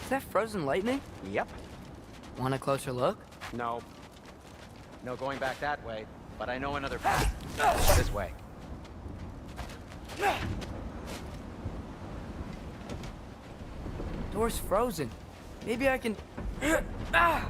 Is that frozen lightning? Yep. Want a closer look? No. No going back that way, but I know another path. This way. Door's frozen. Maybe I can... Ah!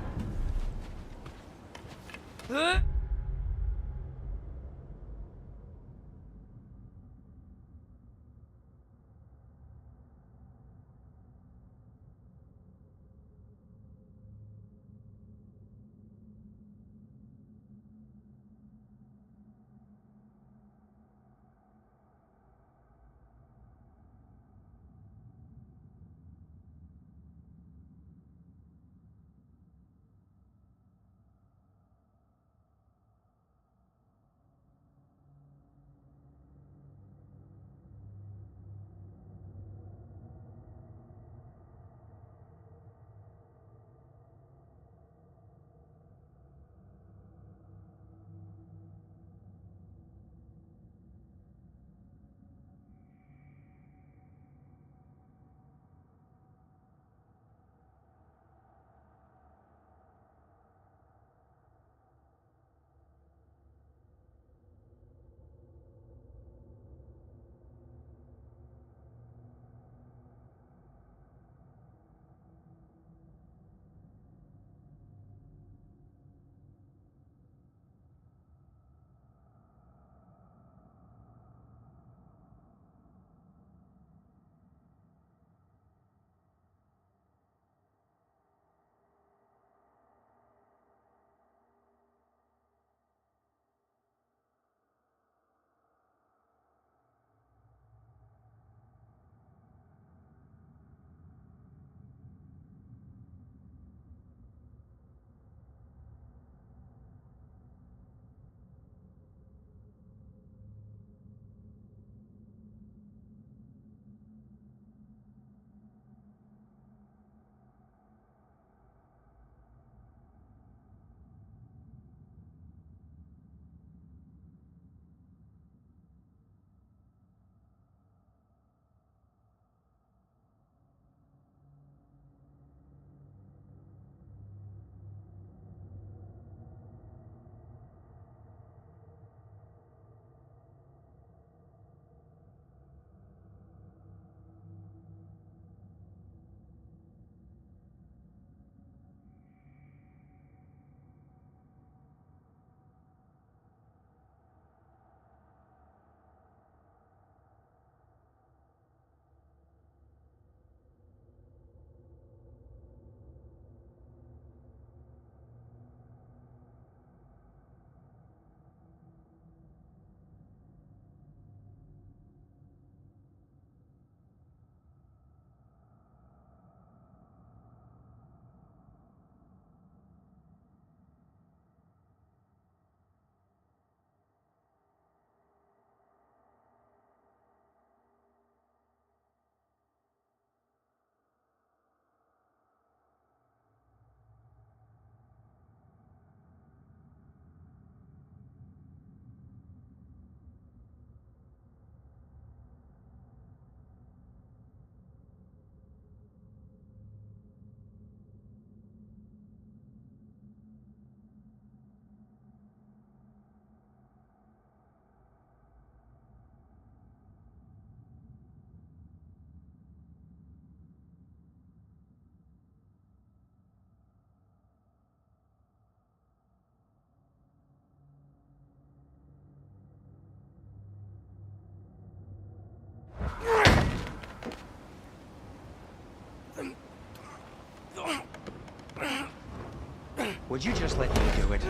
Would you just let me do it?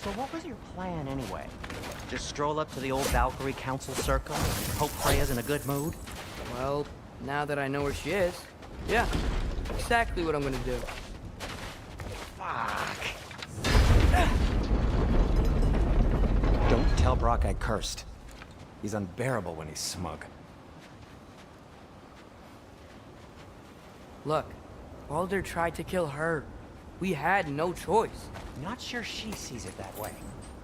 So what was your plan anyway? Just stroll up to the old Valkyrie Council Circle and hope Freya's in a good mood? Well, now that I know where she is, yeah, exactly what I'm gonna do. Fuck. Don't tell Brock I cursed. He's unbearable when he's smug. Look, Baldur tried to kill her. We had no choice. Not sure she sees it that way.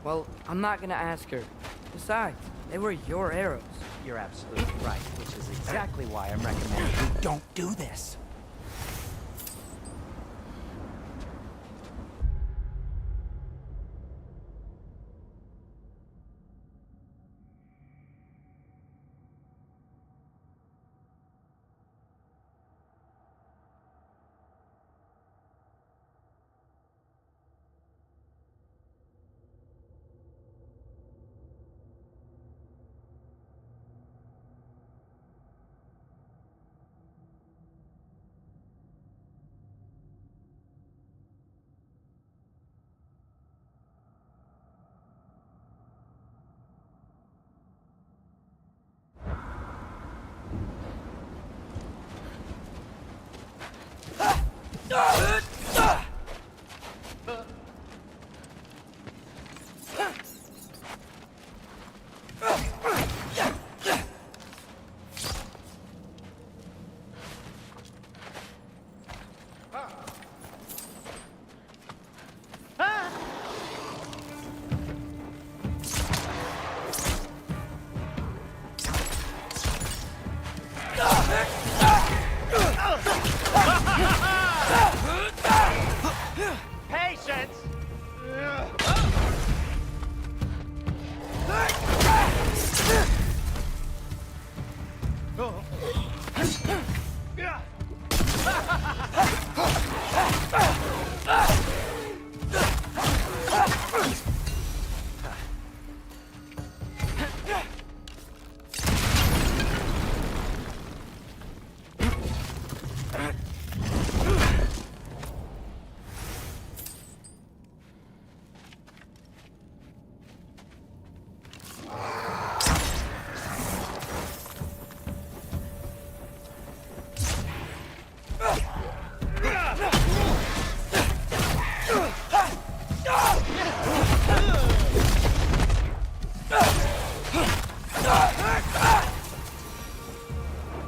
Well, I'm not gonna ask her. Besides, they were your arrows. You're absolutely right, which is exactly why I'm recommending you don't do this. Patience!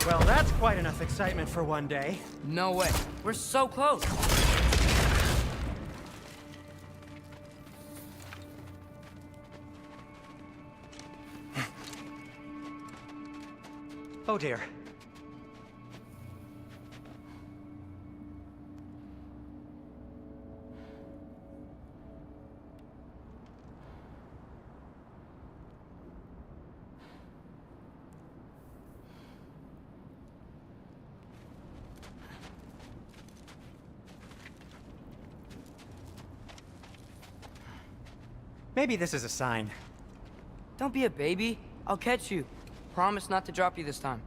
Well, that's quite enough excitement for one day. No way. We're so close. Oh dear. Maybe this is a sign. Don't be a baby. I'll catch you. Promise not to drop you this time.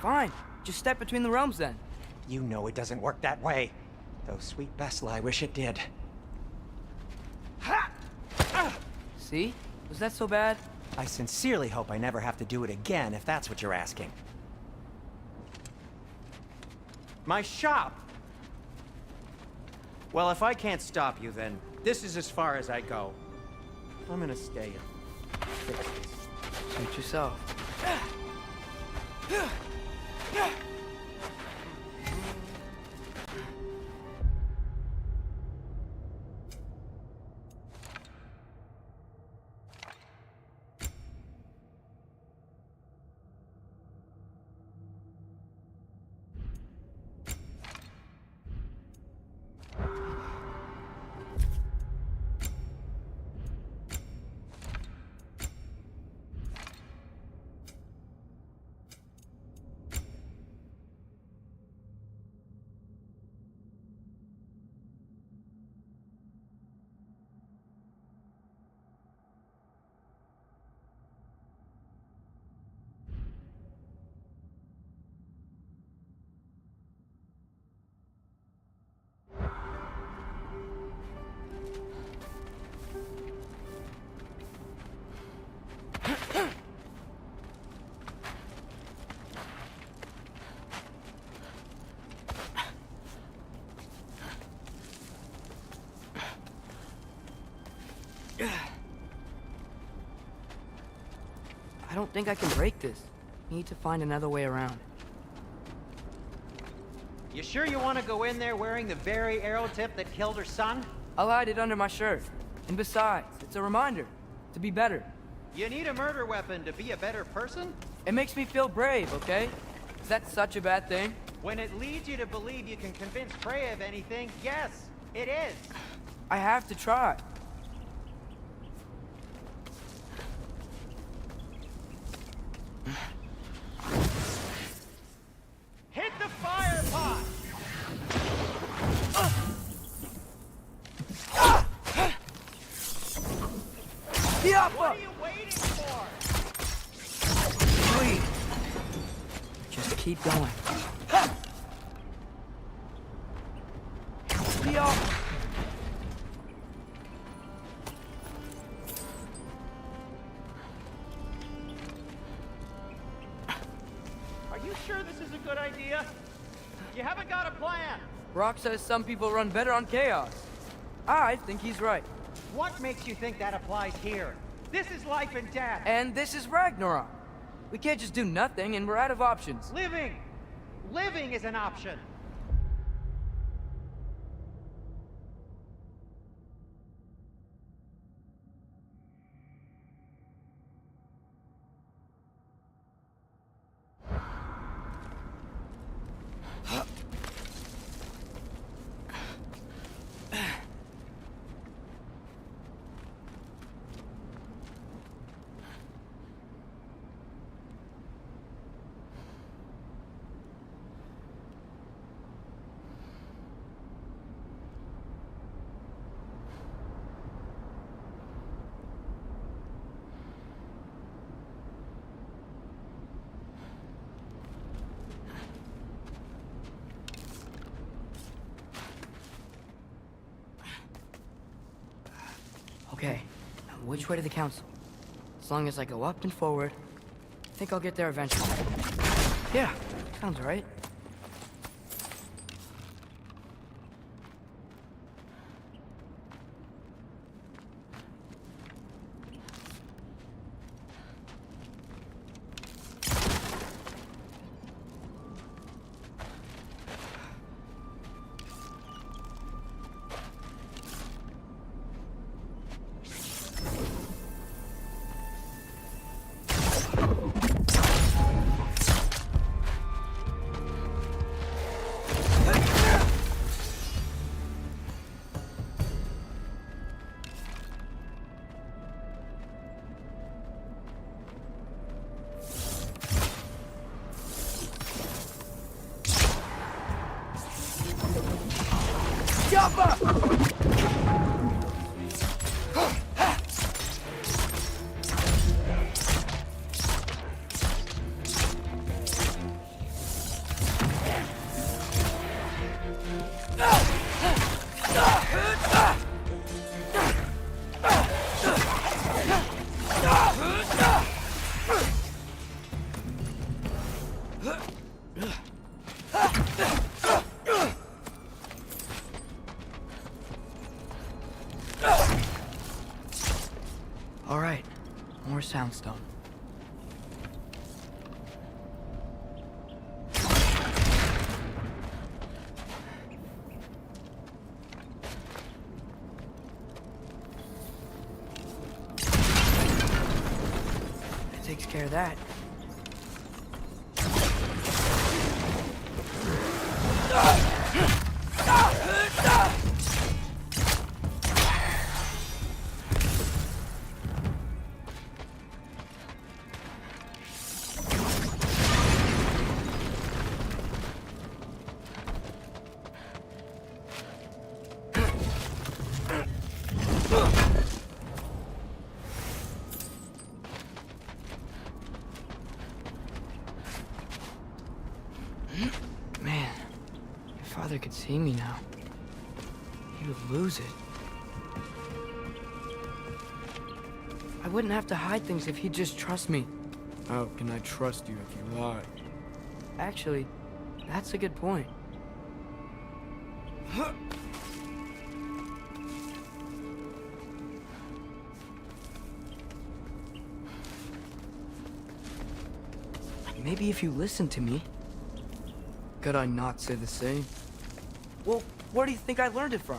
Fine. Just step between the realms then. You know it doesn't work that way. Though sweet Bessla, I wish it did. See? Was that so bad? I sincerely hope I never have to do it again, if that's what you're asking. My shop! Well, if I can't stop you, then this is as far as I go. I'm gonna stay and fix this. Suit yourself. don't think I can break this. Need to find another way around. You sure you want to go in there wearing the very arrow tip that killed her son? I'll hide it under my shirt. And besides, it's a reminder to be better. You need a murder weapon to be a better person? It makes me feel brave, okay? Is that such a bad thing? When it leads you to believe you can convince Freya of anything, yes, it is. I have to try. Hit the fire pot! What are you waiting for? Please. Just keep going. Are you sure this is a good idea? You haven't got a plan. Rock says some people run better on chaos. I think he's right. What makes you think that applies here? This is life and death. And this is Ragnarok. We can't just do nothing and we're out of options. Living! Living is an option. Okay, now which way to the council? As long as I go up and forward, I think I'll get there eventually. Yeah, sounds right. Jump up! All right, more soundstone. That takes care of that. Man, if Father could see me now, he would lose it. I wouldn't have to hide things if he'd just trust me. How can I trust you if you lie? Actually, that's a good point. maybe if you listened to me. Could I not say the same? Well, where do you think I learned it from?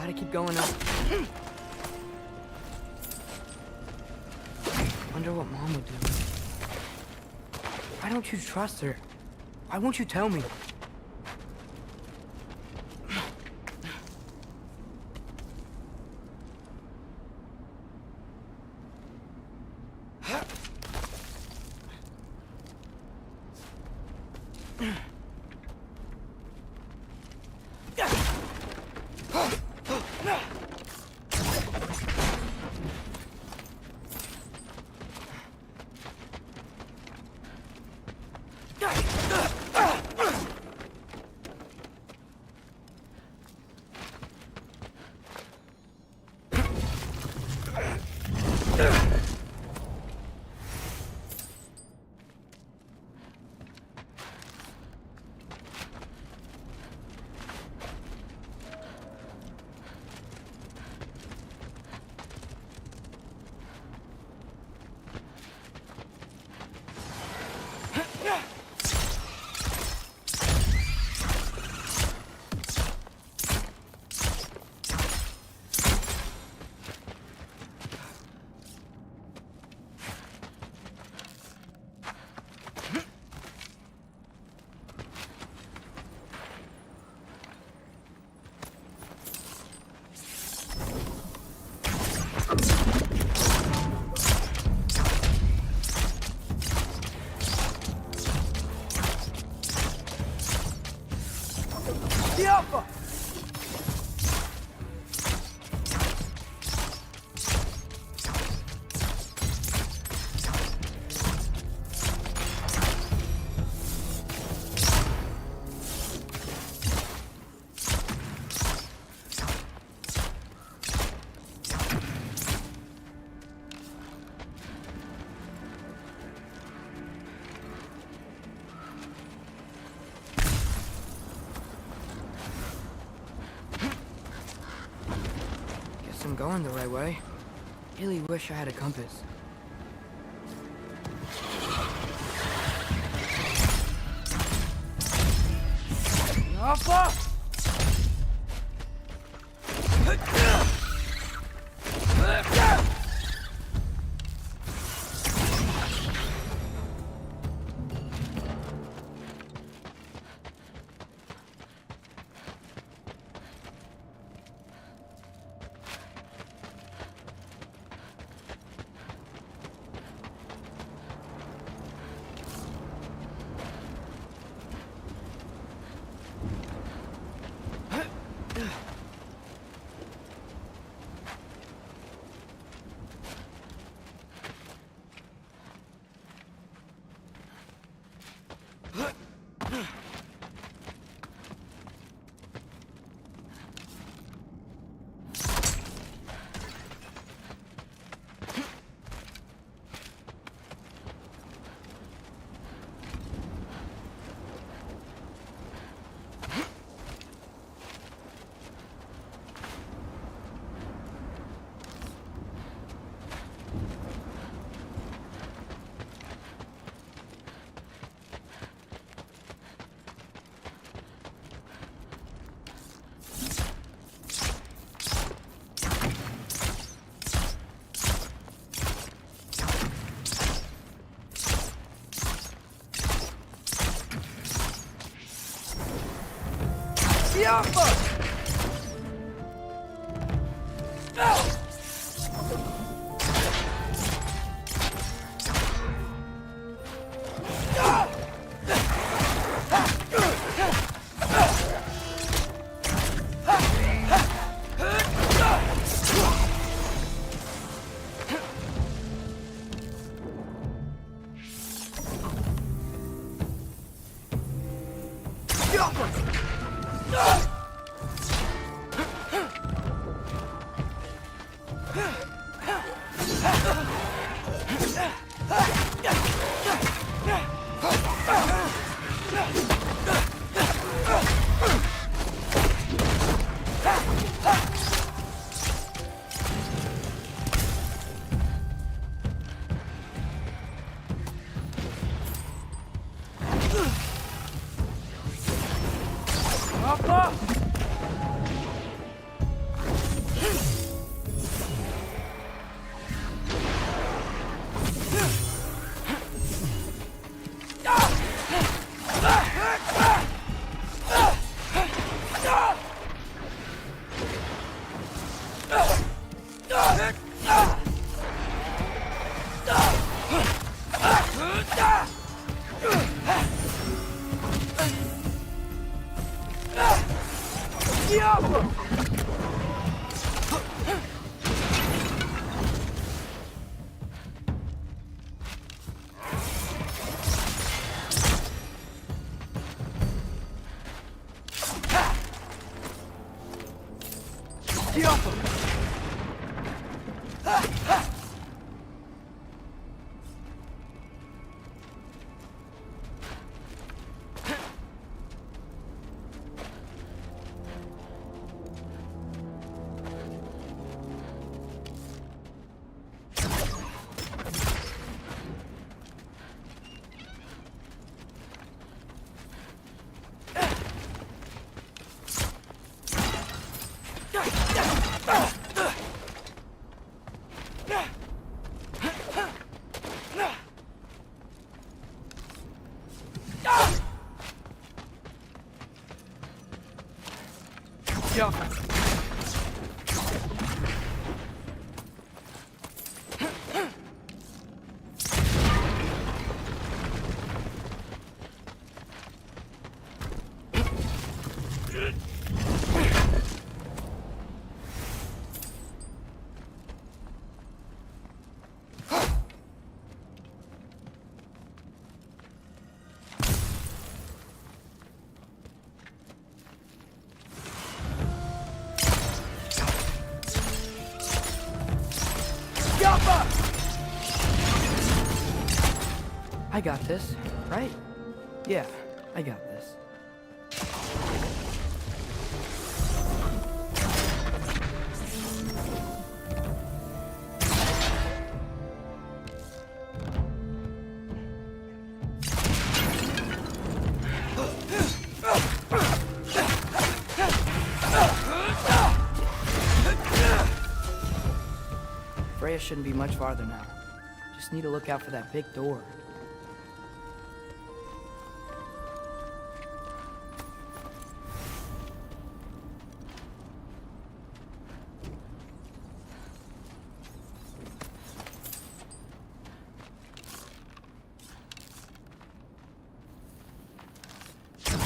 Gotta keep going up. Wonder what Mom would do. Why don't you trust her? Why won't you tell me? I'm going the right way. Really wish I had a compass. Alpha! I got this, right? Yeah, I got this. Freya shouldn't be much farther now. Just need to look out for that big door.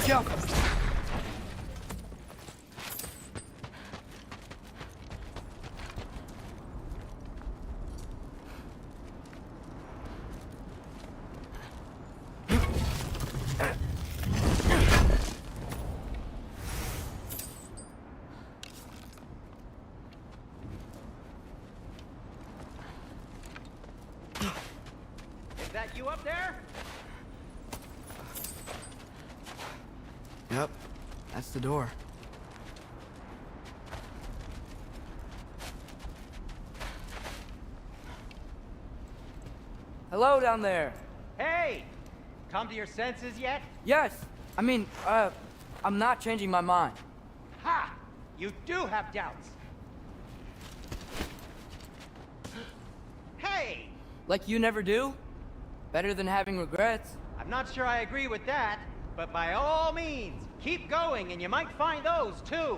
Jump! Is that you up there? Yep, that's the door. Hello down there. Hey! Come to your senses yet? Yes, I mean, I'm not changing my mind. Ha! You do have doubts. Hey! Like you never do? Better than having regrets. I'm not sure I agree with that. But by all means, keep going and you might find those too.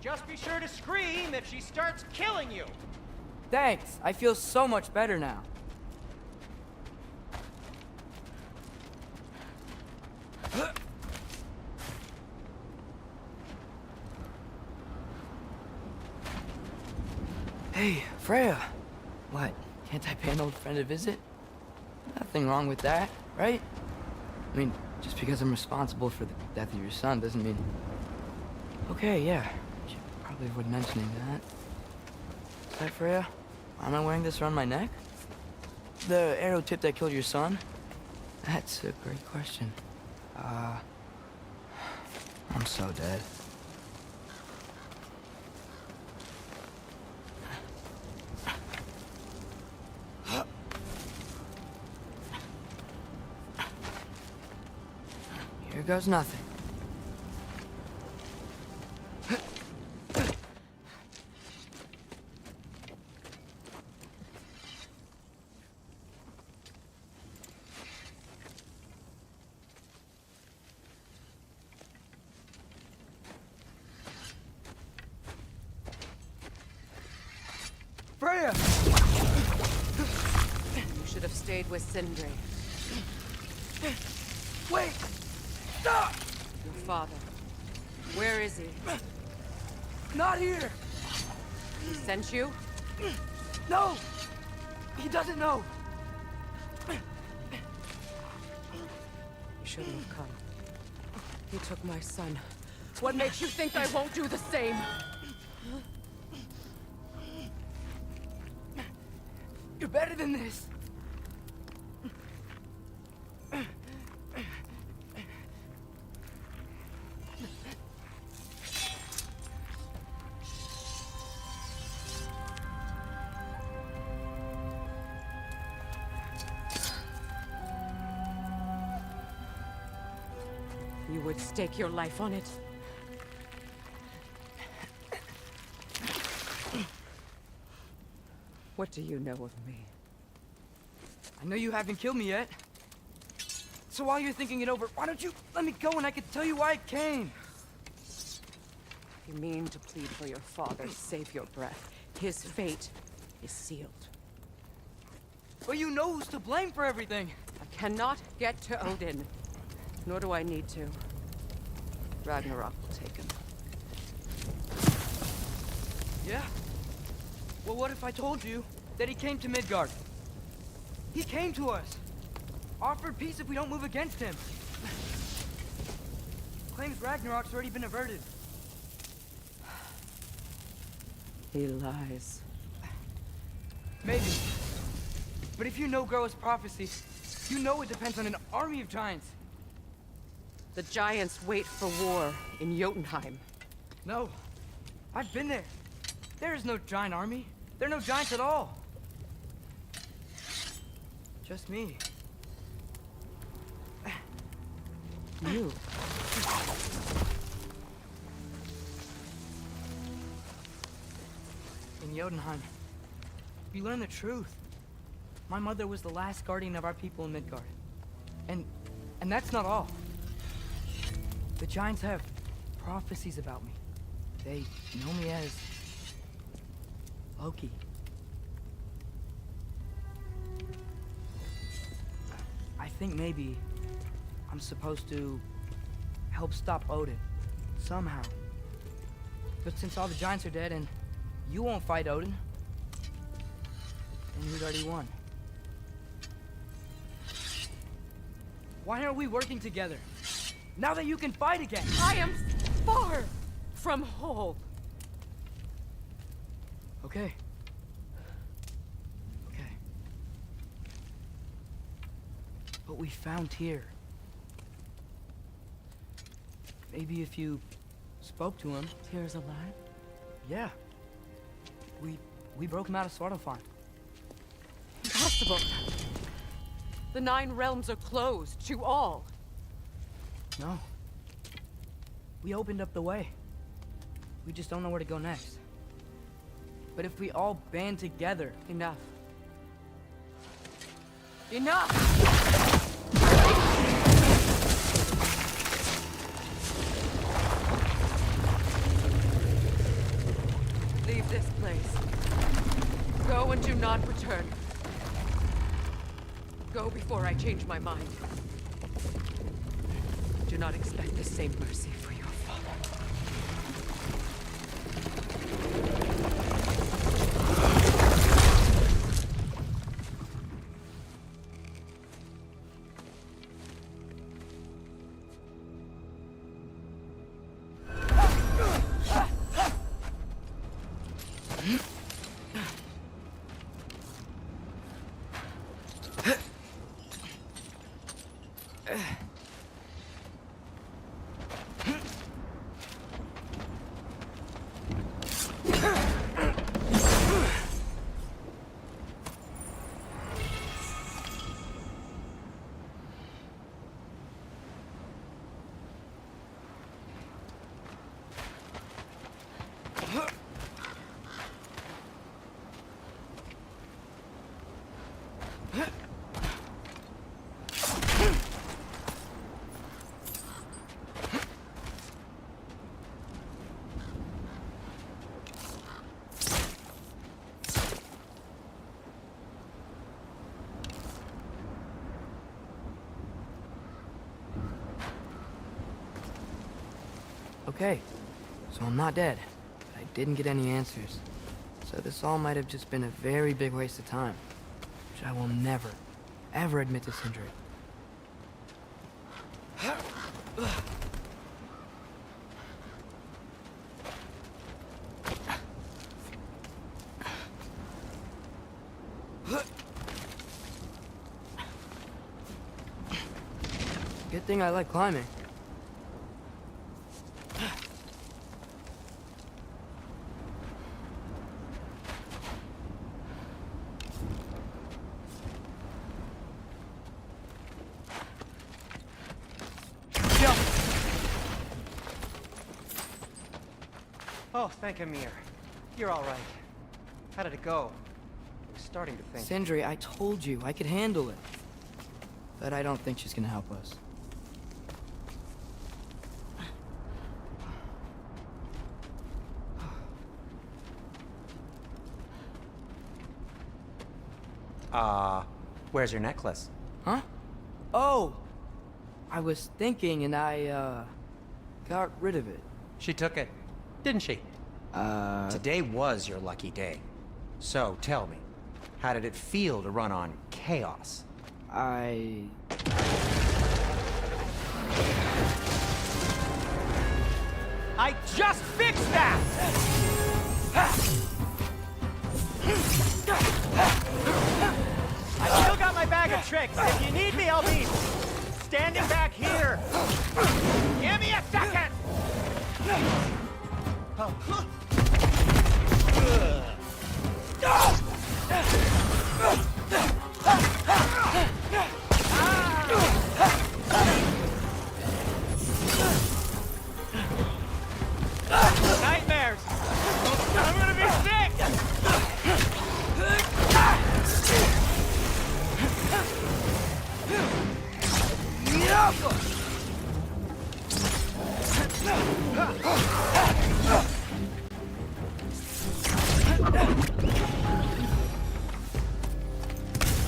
Just be sure to scream if she starts killing you. Thanks. I feel so much better now. Hey, Freya. What? Can't I pay an old friend a visit? Nothing wrong with that, right? I mean, just because I'm responsible for the death of your son doesn't mean... Okay, yeah. Should probably avoid mentioning that. Is that Freya? Why am I wearing this around my neck? The arrow tip that killed your son? That's a great question. I'm so dead. Here goes nothing. Freya! You should have stayed with Sindri. Wait! Stop! Your father. Where is he? Not here! He sent you? No! He doesn't know! You shouldn't have come. He took my son. What makes you think I won't do the same? You're better than this! You would stake your life on it? What do you know of me? I know you haven't killed me yet. So while you're thinking it over, why don't you let me go and I can tell you why I came? You mean to plead for your father, save your breath. His fate is sealed. But you know who's to blame for everything. I cannot get to Odin. Nor do I need to. Ragnarok will take him. Yeah? Well, what if I told you that he came to Midgard? He came to us. Offered peace if we don't move against him. Claims Ragnarok's already been averted. He lies. Maybe. But if you know Groa's prophecy, you know it depends on an army of giants. The giants wait for war in Jotunheim. No. I've been there. There is no giant army. There are no giants at all. Just me. You. In Jotunheim, you learn the truth. My mother was the last guardian of our people in Midgard. And that's not all. The giants have prophecies about me. They know me as Loki. I think maybe I'm supposed to help stop Odin, somehow. But since all the giants are dead and you won't fight Odin, then you'd already won. Why aren't we working together? Now that you can fight again! I am far from whole. Okay. Okay. But we found Tyr. Maybe if you spoke to him... Tyr's alive? Yeah. We broke him out of Svartalfheim. Impossible. The 9 realms are closed to all. No. We opened up the way. We just don't know where to go next. But if we all band together... Enough. Enough! Leave this place. Go and do not return. Go before I change my mind. Do not expect the same mercy for your father. Okay, so I'm not dead. I didn't get any answers. So this all might have just been a very big waste of time. Which I will never, ever admit to Sindri. Good thing I like climbing. Oh, thank Amir. You're all right. How did it go? I was starting to think... Sindri, I told you I could handle it. But I don't think she's gonna help us. Where's your necklace? Huh? Oh! I was thinking and I, got rid of it. She took it, didn't she? Today was your lucky day. So, tell me, how did it feel to run on chaos? I just fixed that! I still got my bag of tricks. If you need me, I'll be standing back here. Give me a second! Nightmares! I'm gonna be sick!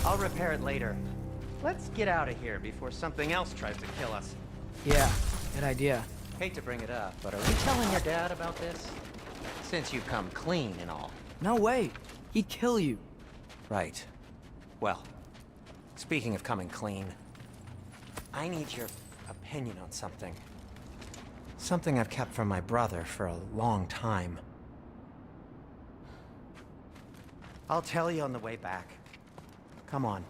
I'll repair it later. Let's get out of here before something else tries to kill us. yeah, good idea. Hate to bring it up, but are we telling your dad about this? Since you've come clean and all. No way. He'd kill you. Right. Well, speaking of coming clean, I need your opinion on something. Something I've kept from my brother for a long time. I'll tell you on the way back. Come on.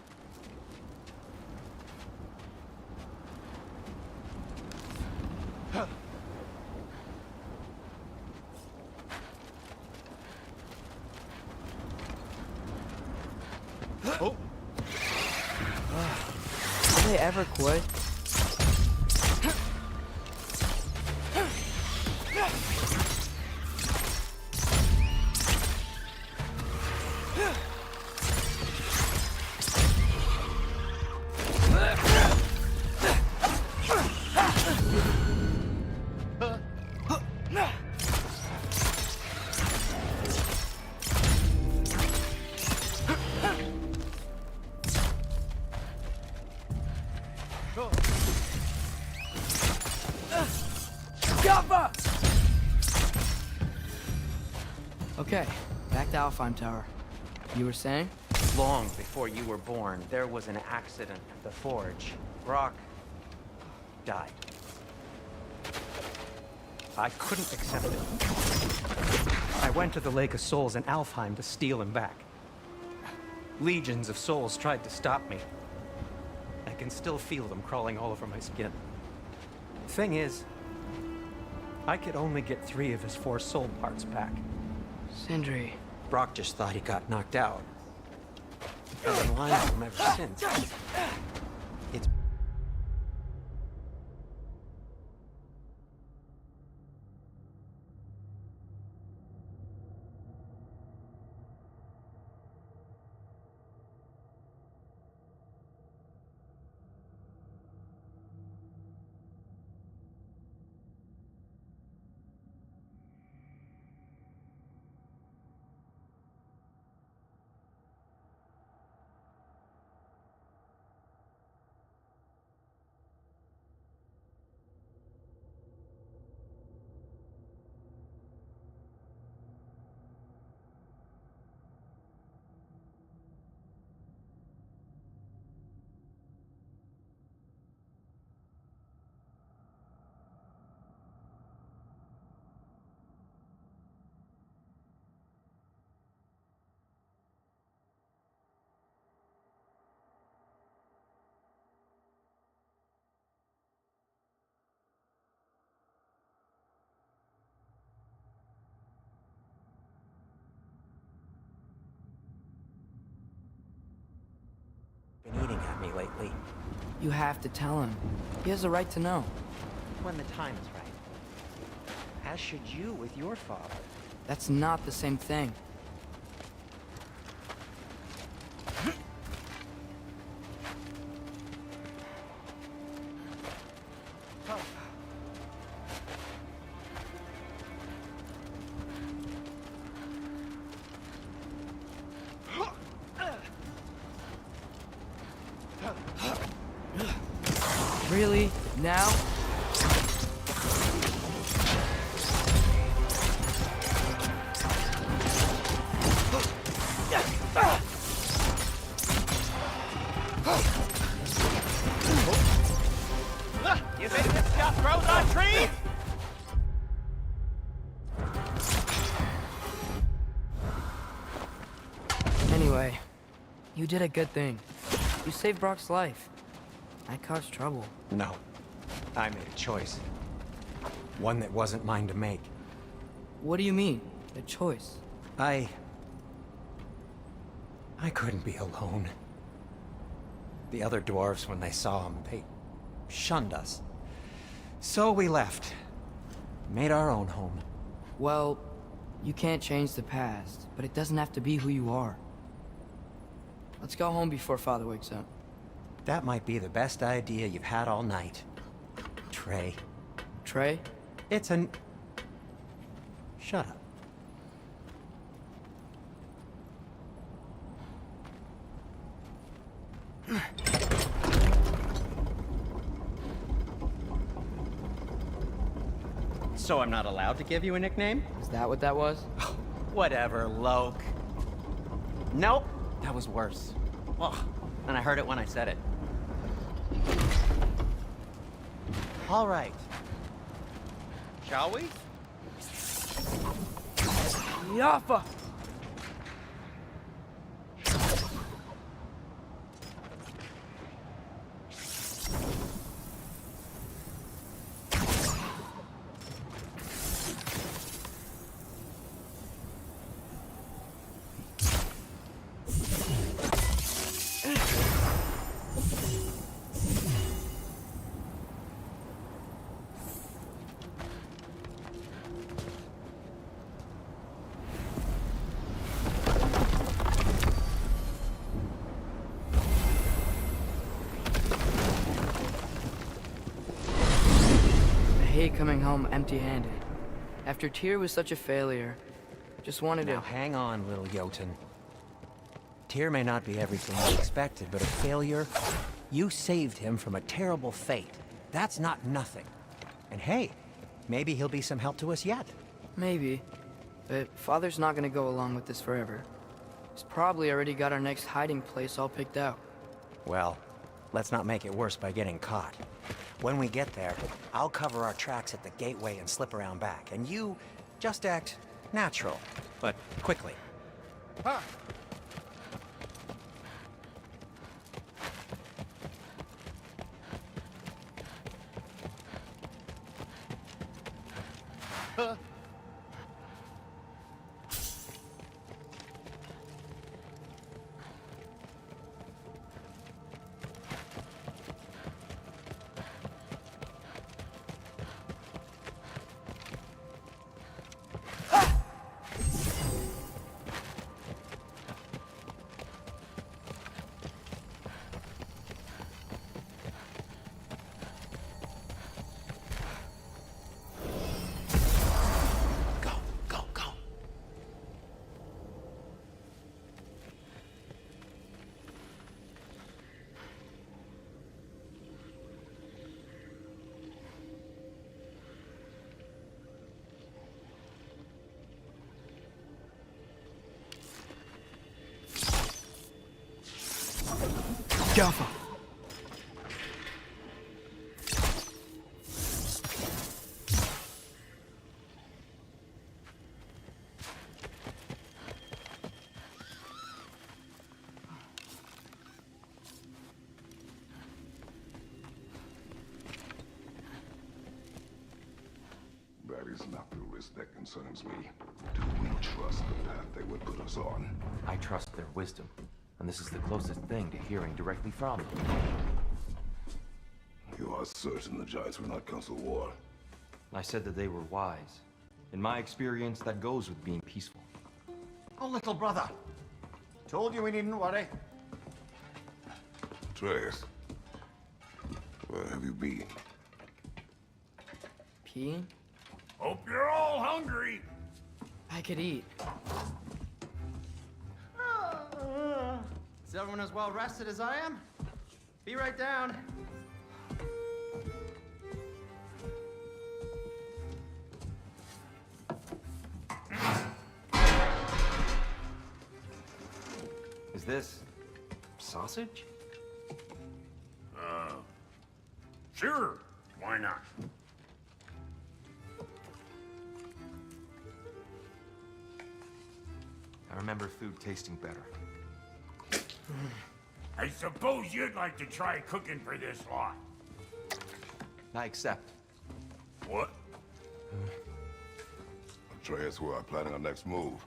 Oh. Will they ever quit? Jumper! Okay, back to Alfheim Tower. You were saying? Long before you were born, there was an accident at the forge. Brock died. I couldn't accept it. I went to the Lake of Souls in Alfheim to steal him back. Legions of souls tried to stop me. I can still feel them crawling all over my skin. Thing is, I could only get 3 of his 4 soul parts back. Sindri. Brock just thought he got knocked out. I've been lying to him ever since. It's been eating at me lately. You have to tell him. He has a right to know. When the time is right. As should you with your father. That's not the same thing. Really? Now? You think this stuff grows on trees? Anyway, you did a good thing. You saved Brock's life. I caused trouble. No. I made a choice. One that wasn't mine to make. What do you mean? A choice? I couldn't be alone. The other dwarves, when they saw him, they shunned us. So we left. Made our own home. Well, you can't change the past, but it doesn't have to be who you are. Let's go home before Father wakes up. That might be the best idea you've had all night. Trey. Trey? It's an... Shut up. So I'm not allowed to give you a nickname? Is that what that was? Whatever, Loke. Nope, that was worse. Ugh, and I heard it when I said it. All right. Shall we? Yaffa! I hate coming home empty-handed. After Tyr was such a failure, just wanted Now to... hang on, little Jotun. Tyr may not be everything you expected, but a failure You saved him from a terrible fate. That's not nothing. And hey, maybe he'll be some help to us yet. Maybe. But Father's not gonna go along with this forever. He's probably already got our next hiding place all picked out. Well, let's not make it worse by getting caught. When we get there, I'll cover our tracks at the gateway and slip around back. And you just act natural, but quickly. Huh. Go, go, go. Careful. That is not the risk that concerns me. Do we trust the path they would put us on? I trust their wisdom, and this is the closest thing to hearing directly from them. You are certain the Giants were not Council War? I said that they were wise. In my experience, that goes with being peaceful. Oh, little brother. Told you we needn't worry. Atreus, where have you been? Peeing? Hope you're all hungry. I could eat. Is everyone as well rested as I am? Be right down. Is this sausage? Sure, why not? I remember food tasting better. I suppose you'd like to try cooking for this lot. I accept. What? Atreus, we are planning our next move.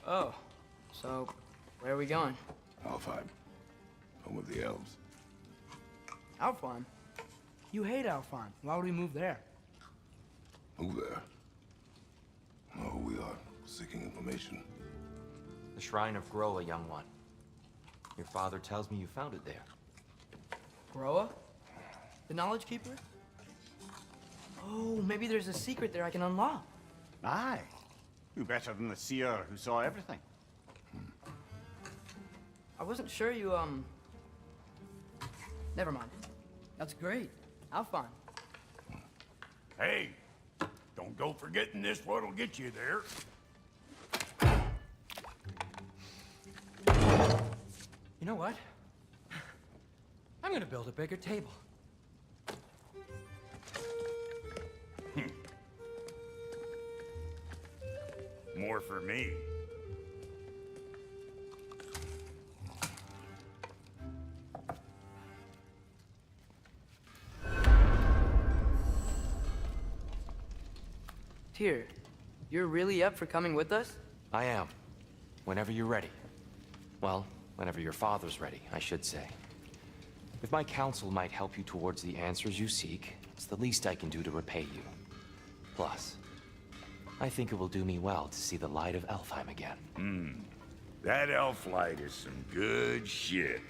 Oh, so where are we going? Alfheim, home of the elves. Alfheim? You hate Alfheim. Why would we move there? Move there? No, we are seeking information. The Shrine of Groa, young one. Your father tells me you found it there. Groa? The Knowledge Keeper? Oh, maybe there's a secret there I can unlock. Aye. Who better than the seer who saw everything? I wasn't sure you, Never mind. That's great. Alfheim. Hey, don't go forgetting this what'll get you there. You know what? I'm gonna build a bigger table. More for me. Tyr, you're really up for coming with us? I am. Whenever you're ready. Well, whenever your father's ready, I should say. If my counsel might help you towards the answers you seek, it's the least I can do to repay you. Plus, I think it will do me well to see the light of Alfheim again. That elf light is some good shit.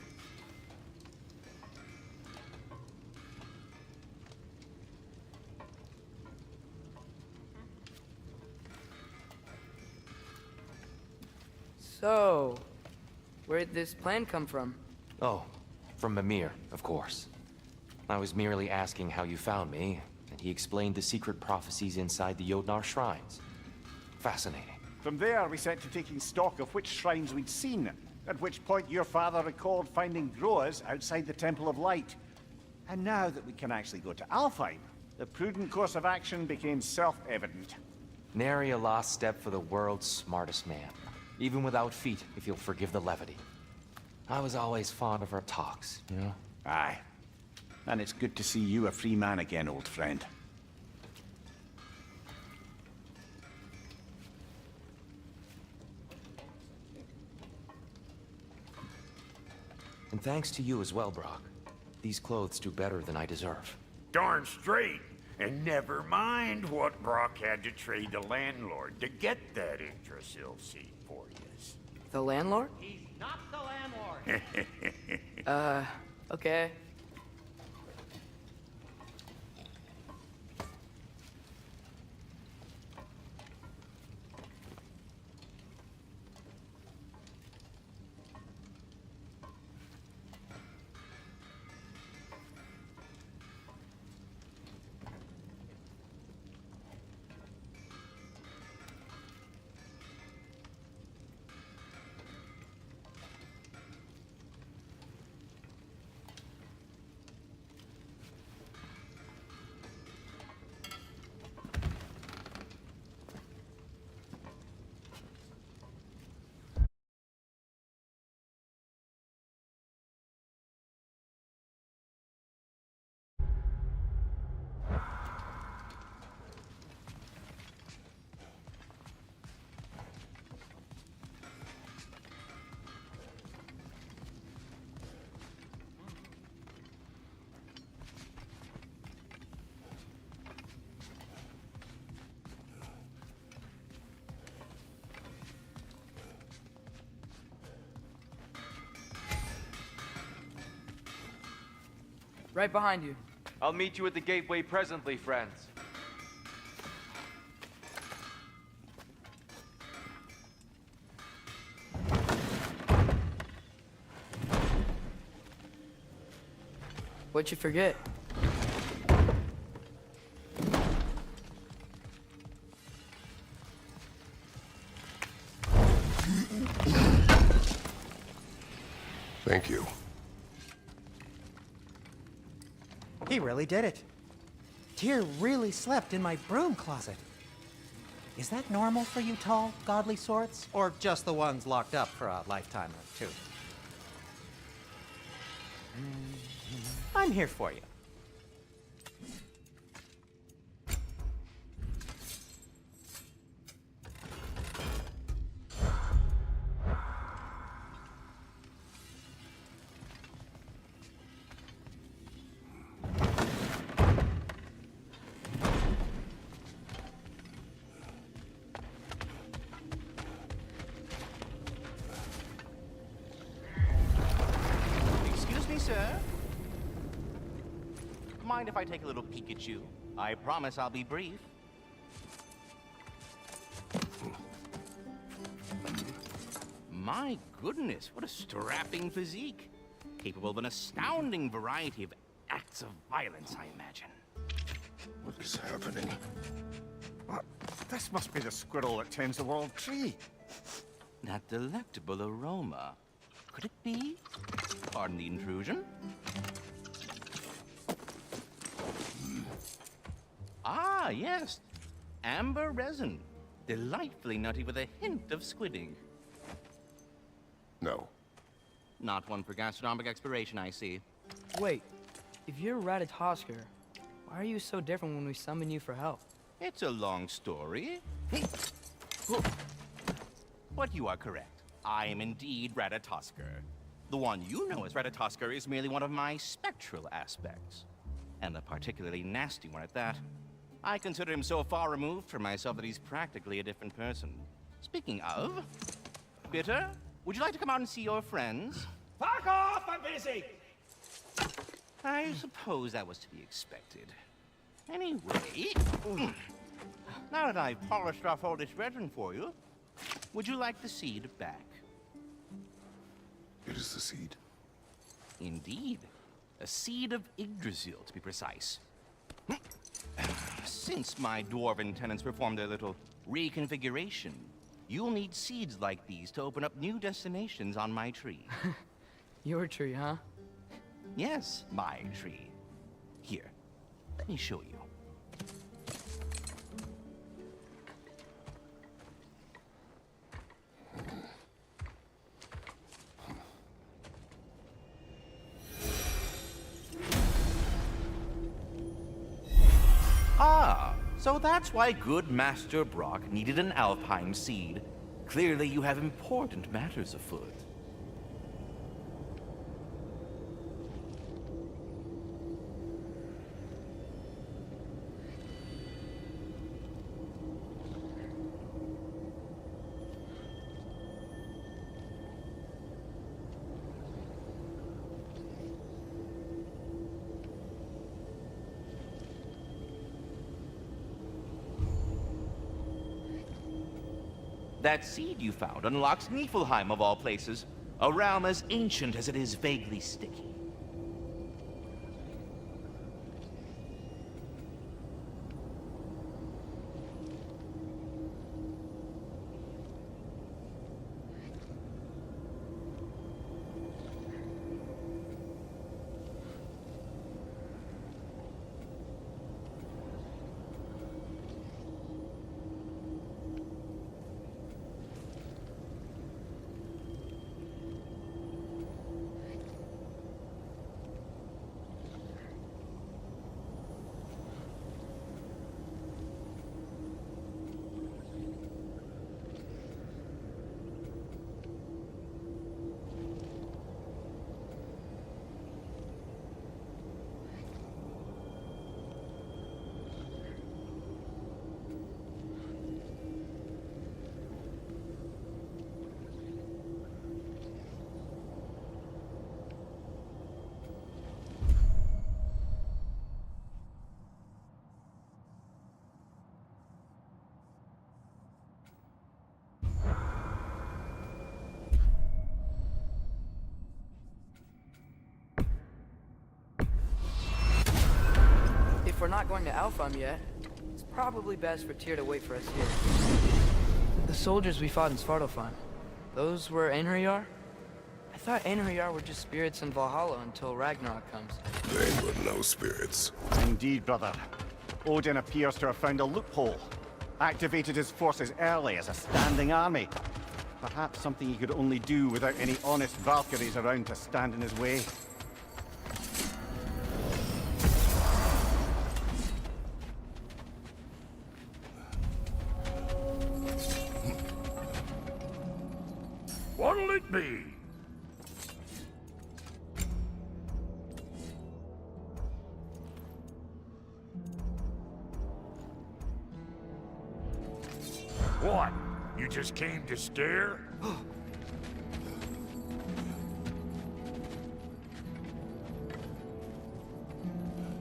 So, where'd this plan come from? Oh, From Mimir, of course. I was merely asking how you found me, and he explained the secret prophecies inside the Jotnar shrines. Fascinating. From there, we set to taking stock of which shrines we'd seen, at which point your father recalled finding Groas outside the Temple of Light. And now that we can actually go to Alfheim, the prudent course of action became self-evident. Nary a lost step for the world's smartest man. Even without feet, if you'll forgive the levity. I was always fond of our talks, you know? Aye. And it's good to see you a free man again, old friend. And thanks to you as well, Brock. These clothes do better than I deserve. Darn straight. And never mind what Brock had to trade the landlord to get that Yggdrasil seat for you. The landlord? He's not the landlord. Okay. Right behind you. I'll meet you at the gateway presently, friends. What'd you forget? Thank you. He really did it. Tyr really slept in my broom closet. Is that normal for you tall, godly sorts? Or just the ones locked up for a lifetime or two? I'm here for you. Excuse me, sir. Mind if I take a little peek at you? I promise I'll be brief. My goodness, what a strapping physique. Capable of an astounding variety of acts of violence, I imagine. What is happening? This must be the squirrel that tends the world tree. That delectable aroma. Could it be? Pardon the intrusion. Ah, yes. Amber resin. Delightfully nutty with a hint of squidding. No. Not one for gastronomic exploration, I see. Wait, if you're Ratatosker, why are you so different when we summon you for help? It's a long story. But you are correct. I am indeed Ratatosker. The one you know as Ratatosker is merely one of my spectral aspects. And a particularly nasty one at that. I consider him so far removed from myself that he's practically a different person. Speaking of, Bitter, would you like to come out and see your friends? Fuck off! I'm busy! I suppose that was to be expected. Anyway, now that I've polished off all this resin for you, would you like the seed back? It is the seed. Indeed. A seed of Yggdrasil, to be precise. Since my dwarven tenants performed their little reconfiguration, you'll need seeds like these to open up new destinations on my tree. Your tree, huh? Yes, my tree. Here, let me show you. Ah, so that's why good Master Brock needed an Alpine seed. Clearly you have important matters afoot. That seed you found unlocks Niflheim of all places, a realm as ancient as it is vaguely sticky. If we're not going to Alfheim yet, it's probably best for Tyr to wait for us here. The soldiers we fought in Svartalfheim, those were Einherjar? I thought Einherjar were just spirits in Valhalla until Ragnarok comes. They were no spirits. Indeed, brother. Odin appears to have found a loophole. Activated his forces early as a standing army. Perhaps something he could only do without any honest Valkyries around to stand in his way. What'll it be? What? You just came to stare?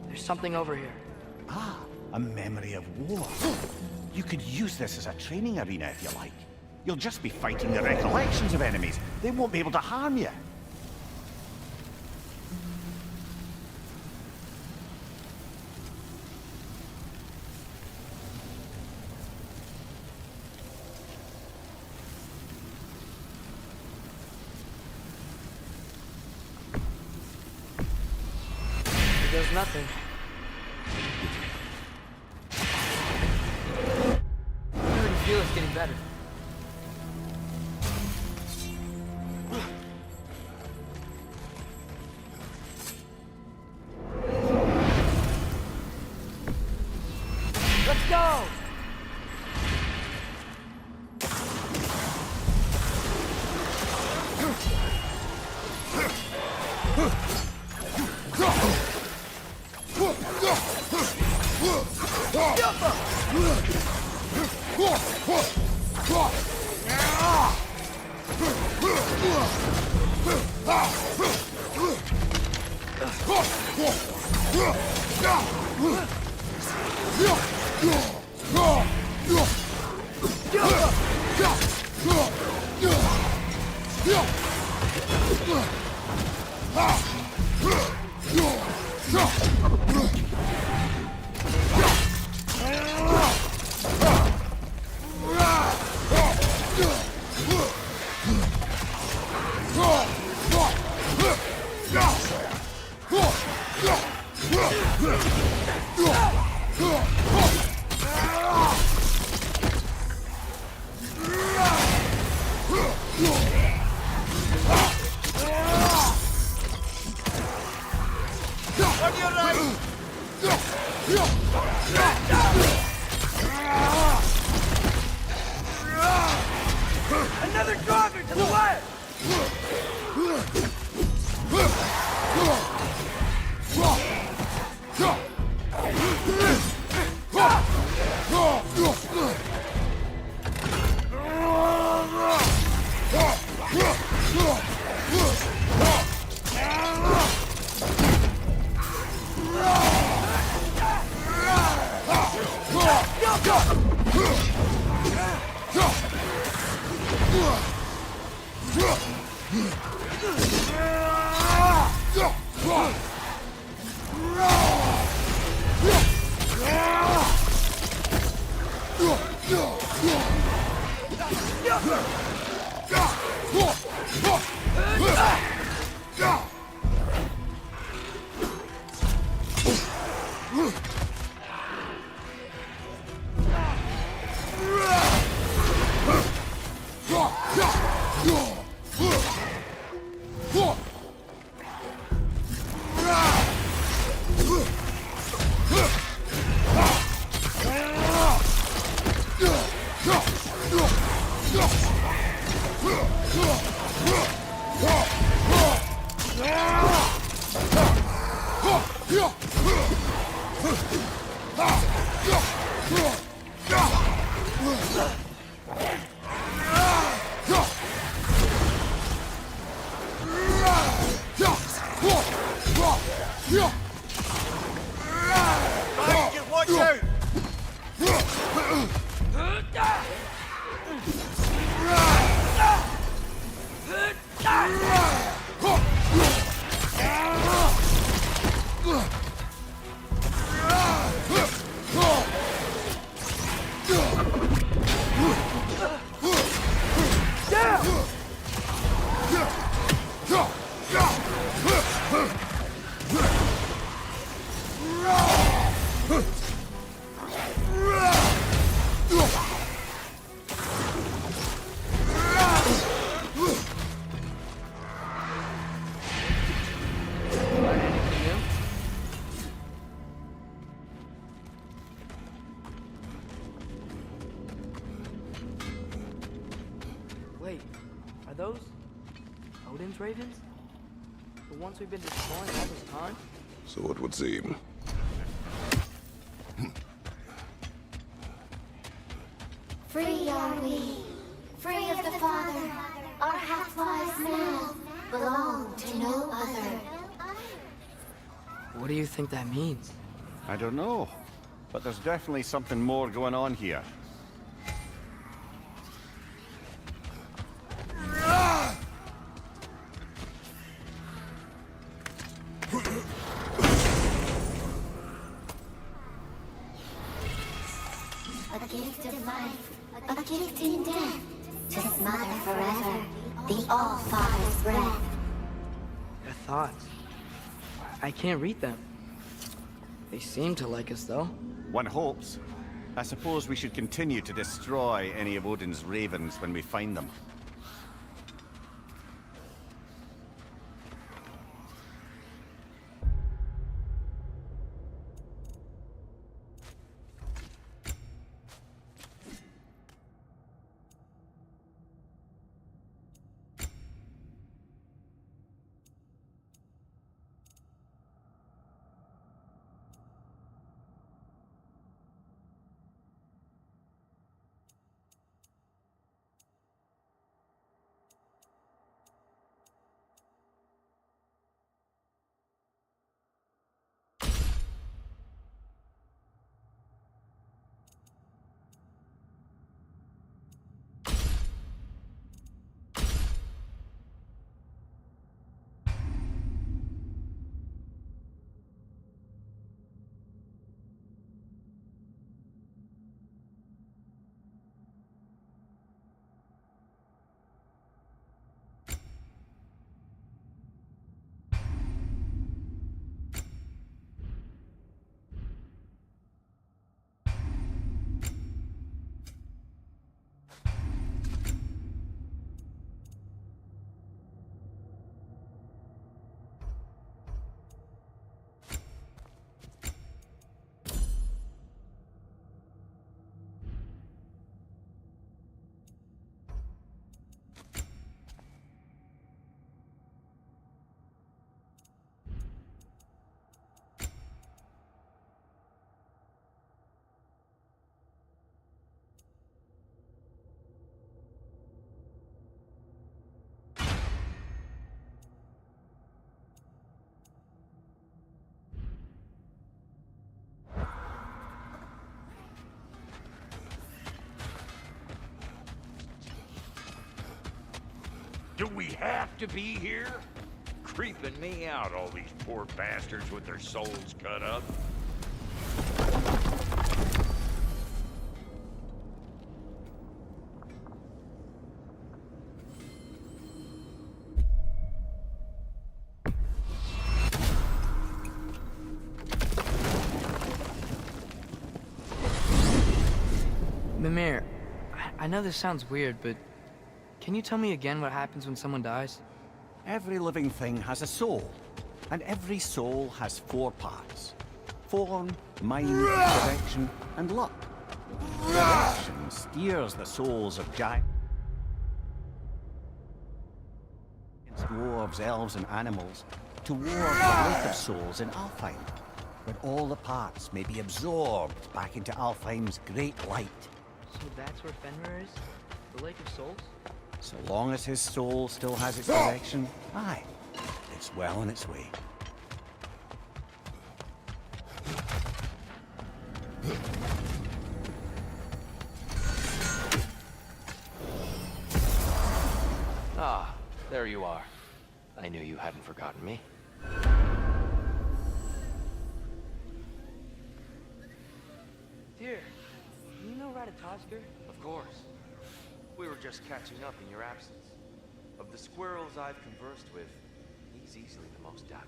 There's something over here. Ah, a memory of war. You could use this as a training arena if you like. You'll just be fighting the recollections of enemies. They won't be able to harm you. It does nothing. I already feel it's getting better. Let's go! Another jogger to the left! Wait, are those Odin's ravens? The ones we've been destroying all this time? So it would seem. Free are we, free of the Father. Our half-lives now belong to no other. What do you think that means? I don't know, but there's definitely something more going on here. A gift of life, a gift in death, to smother forever the All-Father's breath. Their thoughts. I can't read them. They seem to like us, though. One hopes. I suppose we should continue to destroy any of Odin's ravens when we find them. Do we have to be here? Creeping me out, all these poor bastards with their souls cut up. Mimir, I know this sounds weird, but can you tell me again what happens when someone dies? Every living thing has a soul, and every soul has 4 parts. Form, mind, direction, and luck. Direction steers the souls of giants, dwarves, elves, and animals towards the lake of souls in Alfheim, where all the parts may be absorbed back into Alfheim's great light. So that's where Fenrir is? The Lake of Souls? So long as his soul still has its direction, aye, it's well on its way. Ah, there you are. I knew you hadn't forgotten me. Dear, do you know Ratatoskr? Of course. We were just catching up in your absence. Of the squirrels I've conversed with, he's easily the most dapper.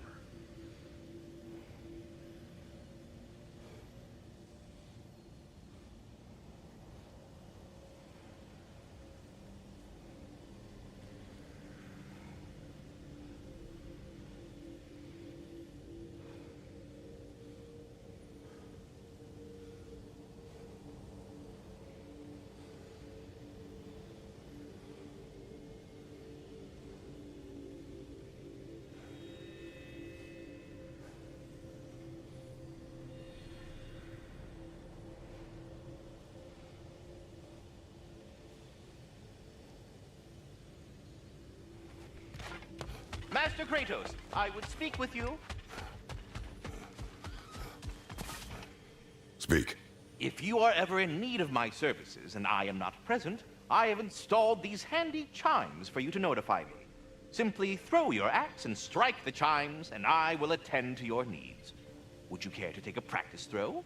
Master Kratos, I would speak with you. Speak. If you are ever in need of my services and I am not present, I have installed these handy chimes for you to notify me. Simply throw your axe and strike the chimes, and I will attend to your needs. Would you care to take a practice throw?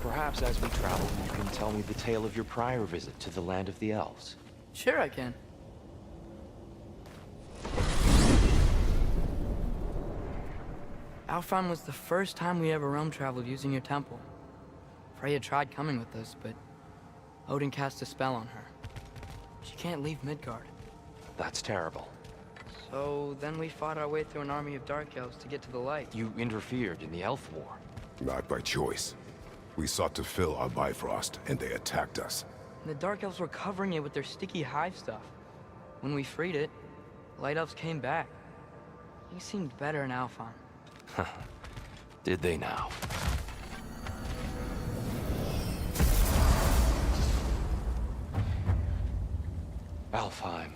Perhaps as we travel, you can tell me the tale of your prior visit to the land of the elves. Sure I can. Alfheim was the first time we ever roam traveled using your temple. Freya tried coming with us, but Odin cast a spell on her. She can't leave Midgard. That's terrible. So then we fought our way through an army of dark elves to get to the light. You interfered in the elf war. Not by choice. We sought to fill our Bifrost, and they attacked us. And the dark elves were covering it with their sticky hive stuff. When we freed it, light elves came back. Things seemed better in Alfheim. Did they now? Alfheim.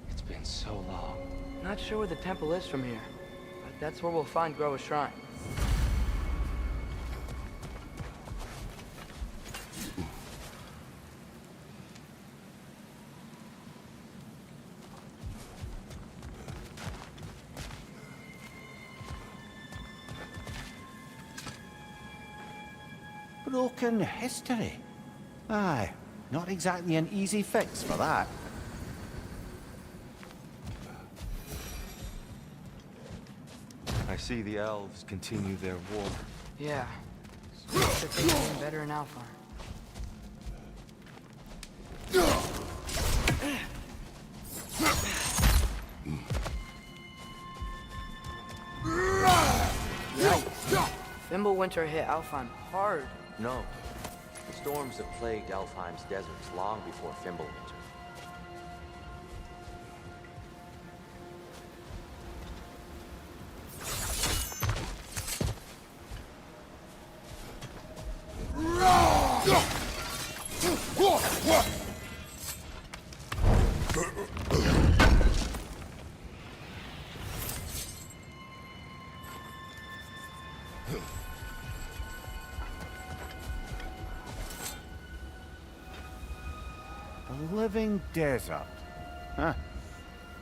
It's been so long. Not sure where the temple is from here, but that's where we'll find Groa's shrine. Broken history. Aye, not exactly an easy fix for that. I see the elves continue their war. Yeah. So things are getting better in Alfheim. winter hit Alfheim hard. No. The storms have plagued Alfheim's deserts long before Fimbulwinter. A living desert. Huh.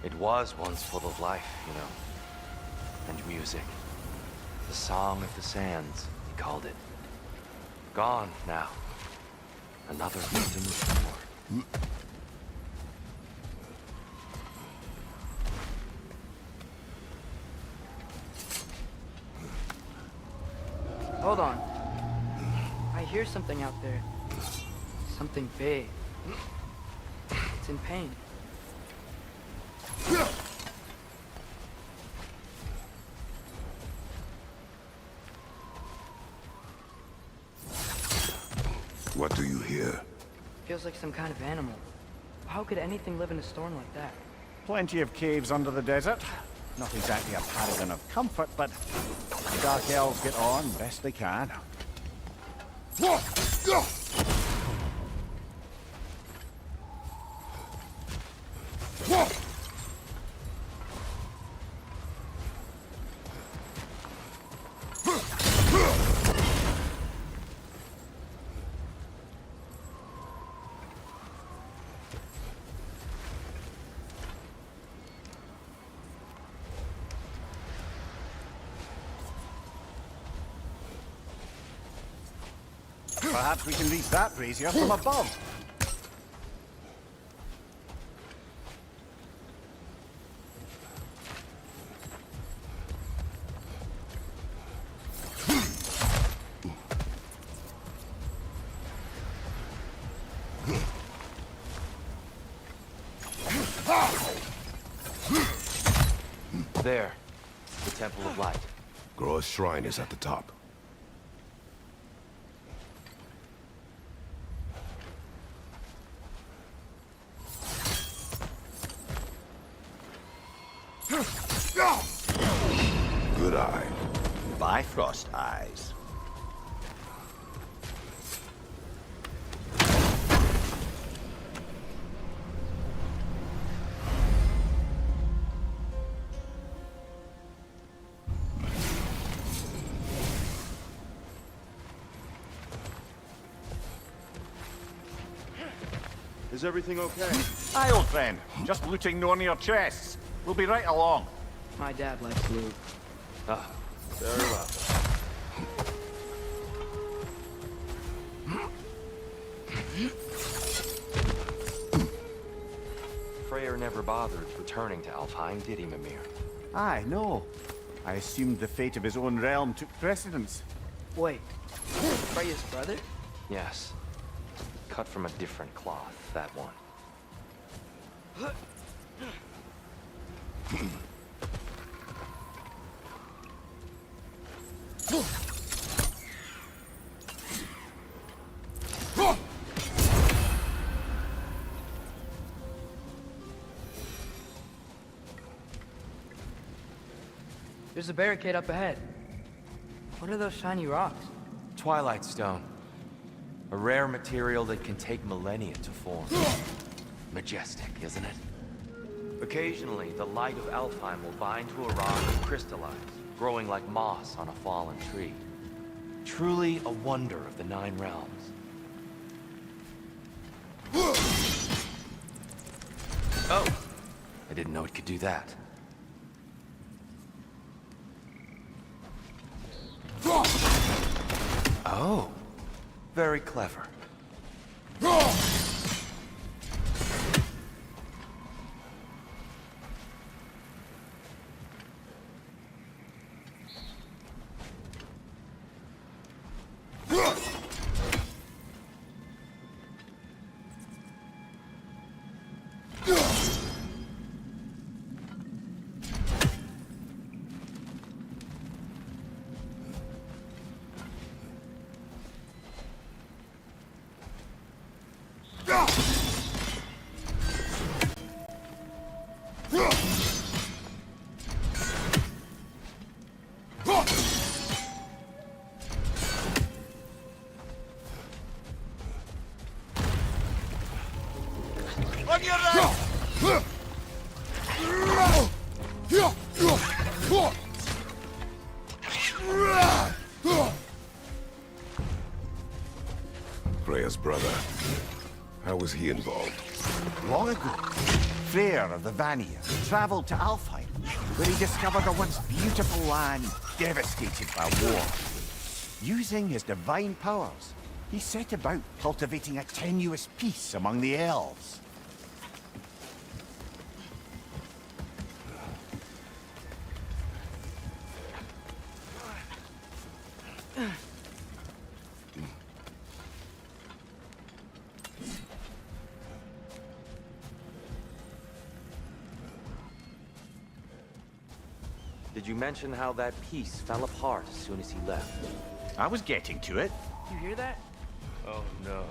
It was once full of life, you know. And music. The Song of the Sands, he called it. Gone now. Another victim of war. Hold on. I hear something out there. Something big. It's in pain. What do you hear? Feels like some kind of animal. How could anything live in a storm like that? Plenty of caves under the desert. Not exactly a paragon of comfort, but the Dark Elves get on best they can. Perhaps we can reach that brazier from above. There. The Temple of Light. Groa's shrine is at the top. Good eye. Bifrost eyes. Is everything okay? Aye, old friend. Just looting no near chests. We'll be right along. My dad likes loot. Ah, Very well. Freyr never bothered returning to Alfheim, did he, Mimir? Aye, no. I assumed the fate of his own realm took precedence. Wait, Freya's brother? Yes. Cut from a different cloth, that one. There's a barricade up ahead. What are those shiny rocks? Twilight Stone. A rare material that can take millennia to form. Majestic, isn't it? Occasionally, the light of Alfheim will bind to a rock and crystallize, growing like moss on a fallen tree. Truly a wonder of the Nine Realms. Oh! I didn't know it could do that. Oh. Very clever. Freya's brother. How was he involved? Long ago, Freyr of the Vanir traveled to Alfheim, where he discovered a once beautiful land devastated by war. Using his divine powers, he set about cultivating a tenuous peace among the elves. Did you mention how that piece fell apart as soon as he left? I was getting to it. You hear that? Oh no.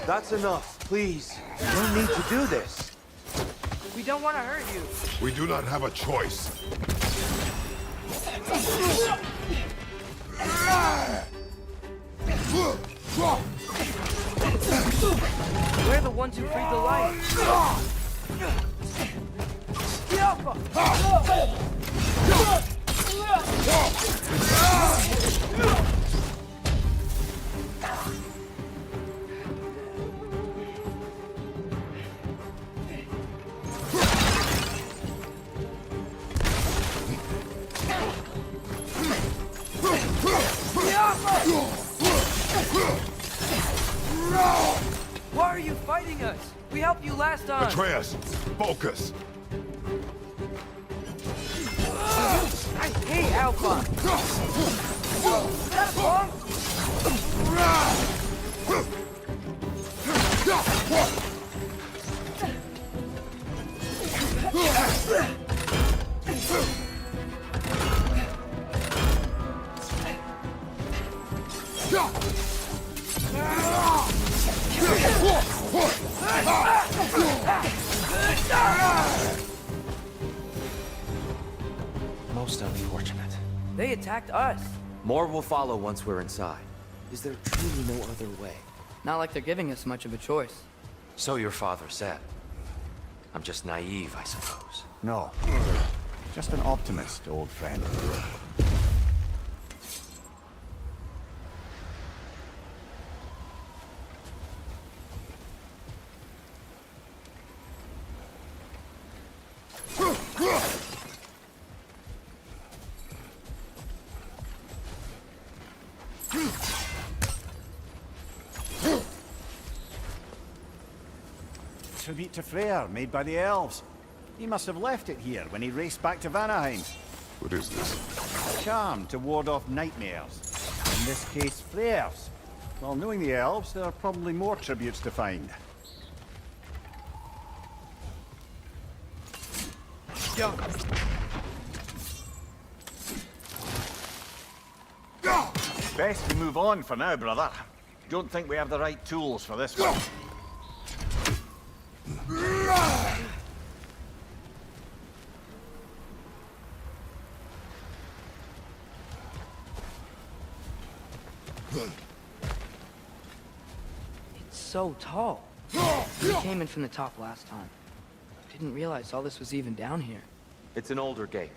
That's enough, please. You don't need to do this. We don't want to hurt you. We do not have a choice. We're the ones who freed the light. The Alpha! Why are you fighting us? We helped you last time. Atreus, focus. I hate Alpha. Is that a bomb? Most unfortunate. They attacked us. More will follow once we're inside. Is there truly no other way? Not like they're giving us much of a choice. So your father said. I'm just naive, I suppose. No. Just an optimist, old friend. Tribute to Freyr, made by the elves. He must have left it here when he raced back to Vanaheim. What is this? A charm to ward off nightmares. In this case, Freyr's. Well, knowing the elves, there are probably more tributes to find. Best we move on for now, brother. Don't think we have the right tools for this one. It's so tall. We came in from the top last time. Didn't realize all this was even down here. It's an older gate,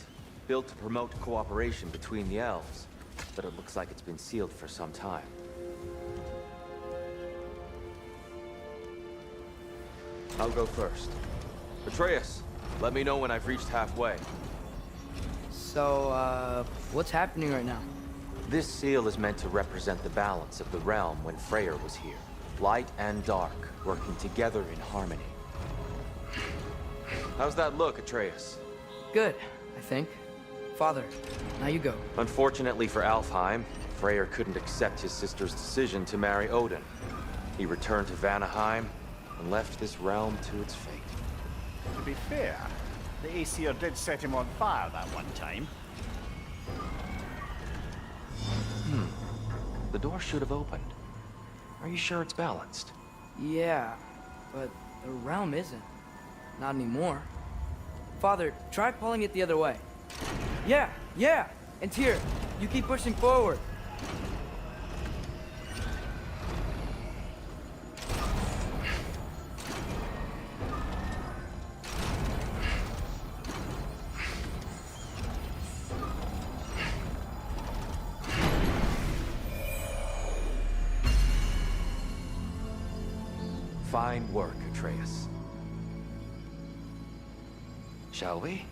built to promote cooperation between the elves. But it looks like it's been sealed for some time. I'll go first. Atreus, let me know when I've reached halfway. So, what's happening right now? This seal is meant to represent the balance of the realm when Freyr was here. Light and dark, working together in harmony. How's that look, Atreus? Good, I think. Father, now you go. Unfortunately for Alfheim, Freyr couldn't accept his sister's decision to marry Odin. He returned to Vanaheim and left this realm to its fate. To be fair, the Aesir did set him on fire that one time. The door should have opened. Are you sure it's balanced? Yeah, but the realm isn't. Not anymore. Father, try pulling it the other way. Yeah! And Tyr, you keep pushing forward. Fine work, Atreus. Shall we?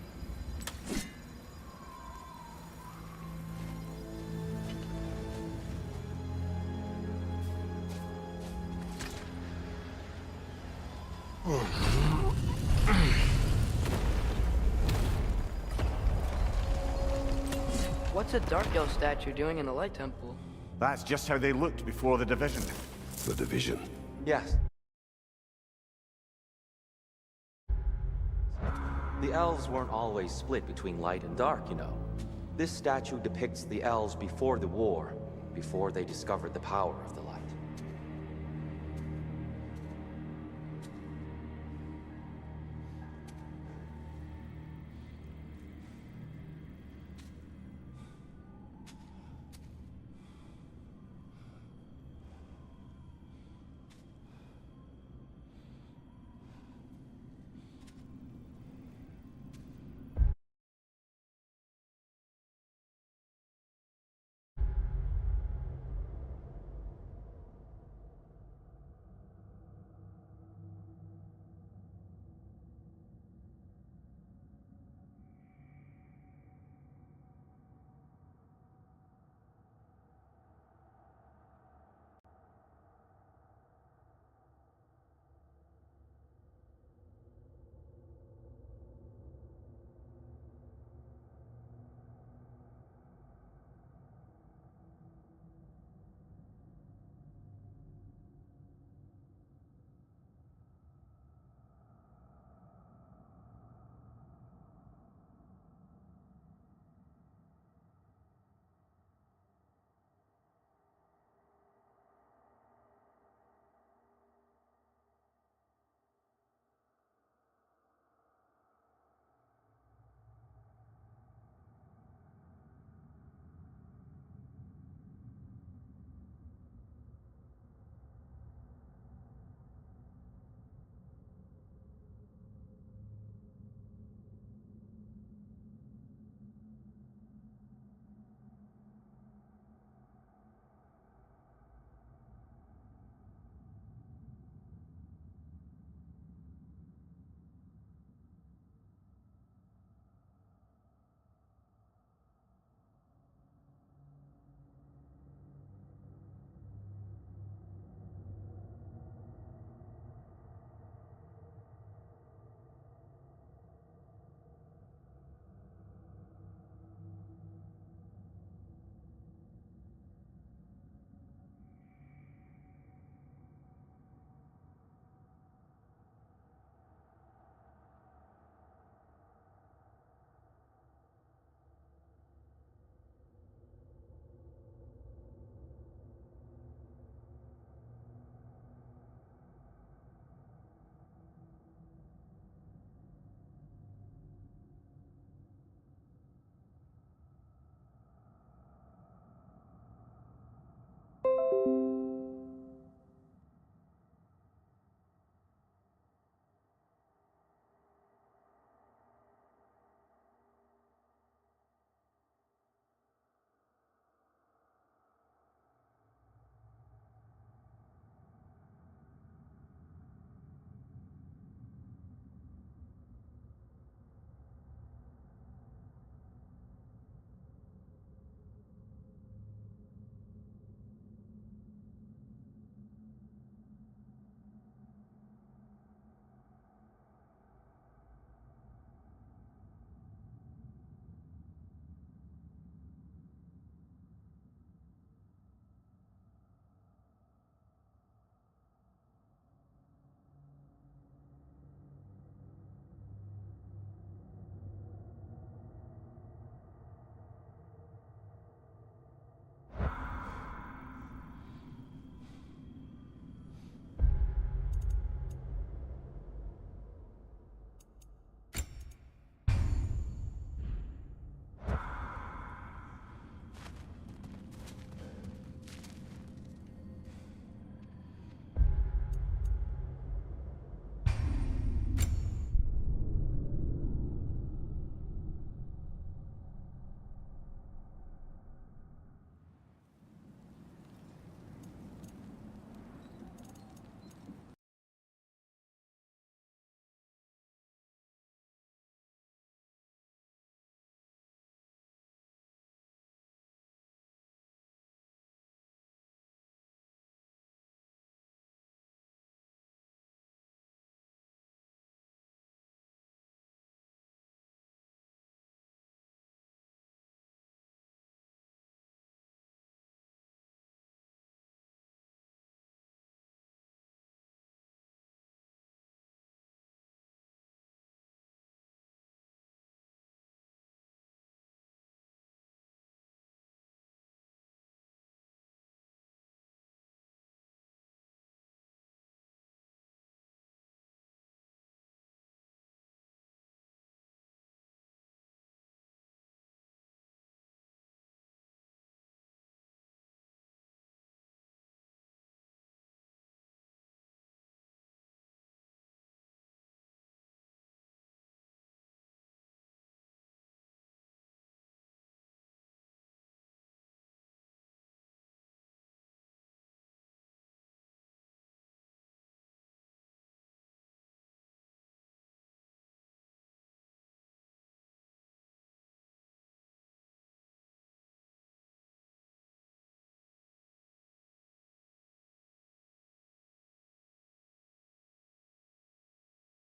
What's a Dark Elf statue doing in the Light Temple? That's just how they looked before the division. The division. Yes. The elves weren't always split between light and dark, you know. This statue depicts the elves before the war, before they discovered the power of the light.